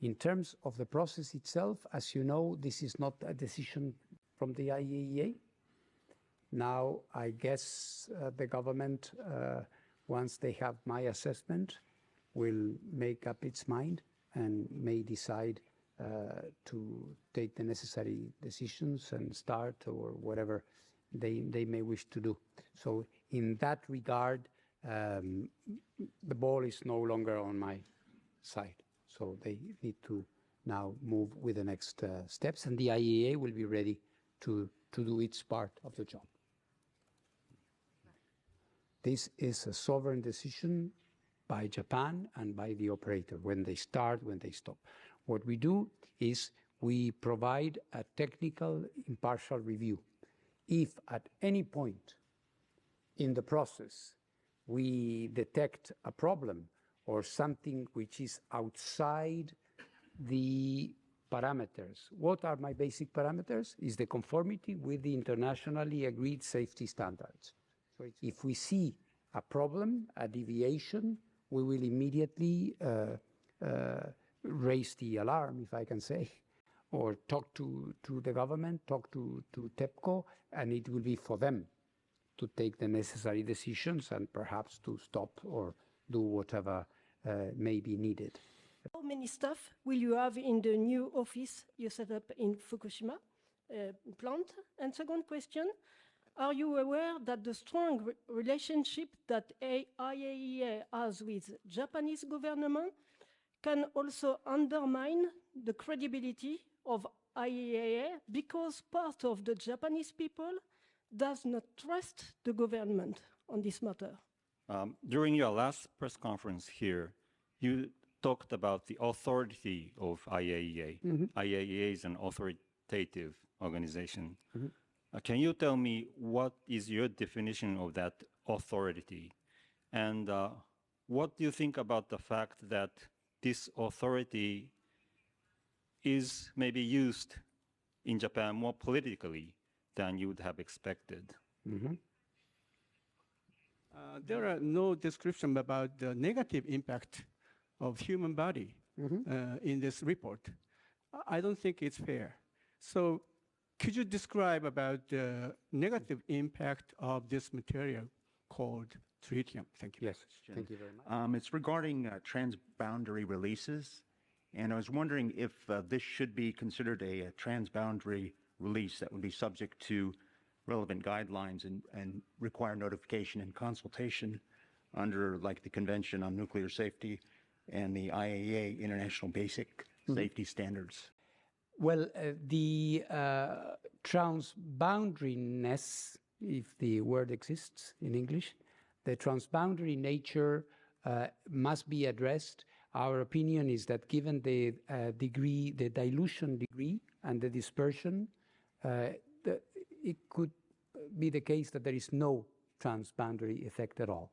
In terms of the process itself, as you know, this is not a decision from the IAEA. Now, I guess the government, once they have my assessment, will make up its mind and may decide to take the necessary decisions and start or whatever they may wish to do. So in that regard, the ball is no longer on my side. So they need to now move with the next steps, and the IAEA will be ready to do its part of the job. This is a sovereign decision by Japan and by the operator, when they start, when they stop. What we do is we provide a technical impartial review. If at any point in the process we detect a problem or something which is outside the parameters. What are my basic parameters? Is the conformity with the internationally agreed safety standards. So if we see a problem, a deviation, we will immediately raise the alarm, if I can say, or talk to the government, talk to TEPCO, and it will be for them to take the necessary decisions and perhaps to stop or do whatever may be needed. How many staff will you have in the new office you set up in Fukushima plant? And second question, are you aware that the strong relationship that IAEA has with Japanese government can also undermine the credibility of IAEA because part of the Japanese people does not trust the government on this matter? During your last press conference here, you talked about the authority of IAEA. Mm-hmm. IAEA is an authoritative organization. Mm-hmm. Can you tell me what is your definition of that authority? And what do you think about the fact that this authority is maybe used in Japan more politically than you would have expected? Mm-hmm. There are no description about the negative impact of human body in this report. I don't think it's fair. So could you describe about the negative impact of this material called tritium? Thank you. Yes, thank you very much. It's regarding transboundary releases, and I was wondering if this should be considered a transboundary release that would be subject to relevant guidelines and require notification and consultation under like the Convention on Nuclear Safety and the IAEA International Basic Safety Standards. Well, the transboundariness, if the word exists in English, the transboundary nature must be addressed. Our opinion is that given the degree, the dilution degree and the dispersion, it could be the case that there is no transboundary effect at all.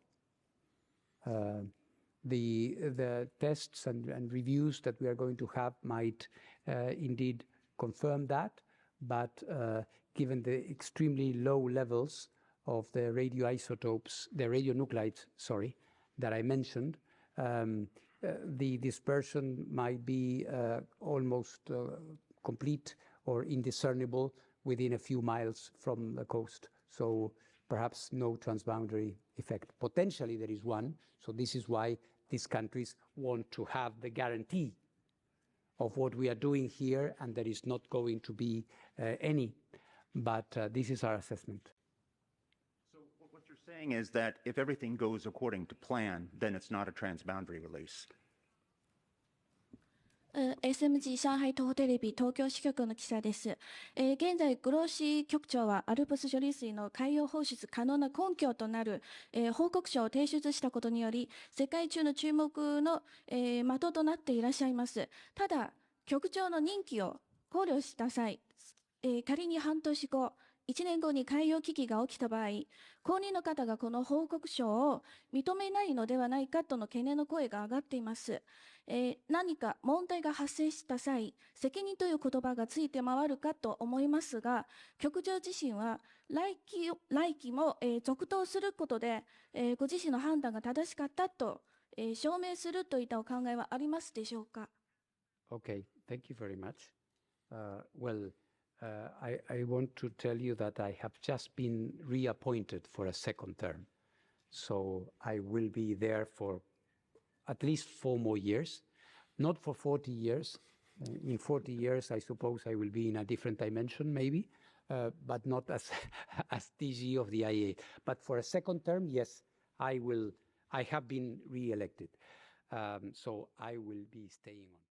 The tests and reviews that we are going to have might indeed confirm that, but given the extremely low levels of the radioisotopes, the radionuclides, that I mentioned, the dispersion might be almost complete or indiscernible within a few miles from the coast. So perhaps no transboundary effect. Potentially there is one, so this is why these countries want to have the guarantee of what we are doing here, and there is not going to be any. But this is our assessment. So what you're saying is that if everything goes according to plan, then it's not a transboundary release. SMG 上海東宝テレビ東京支局の記者です。現在、グローシー局長はアルプス処理水の海洋放出可能な根拠となる、報告書を提出したことにより、世界中の注目の、的となっていらっしゃいます。ただ、局長の任期を考慮した際、仮に半年後、1年後に海洋危機が起きた場合、後任の方がこの報告書を認めないのではないかとの懸念の声が上がっています。何か問題が発生した際、責任という言葉がついて回るかと思いますが、局長自身は来期も、続投することで、ご自身の判断が正しかったと、証明するといったお考えはありますでしょうか。Okay, thank you very much. I want to tell you that I have just been reappointed for a second term. So I will be there for at least 4 more years, not for 40 years. In 40 years, I suppose I will be in a different dimension, maybe, but not as as DG of the IAEA. But for a second term, yes, I have been re-elected. So I will be staying on.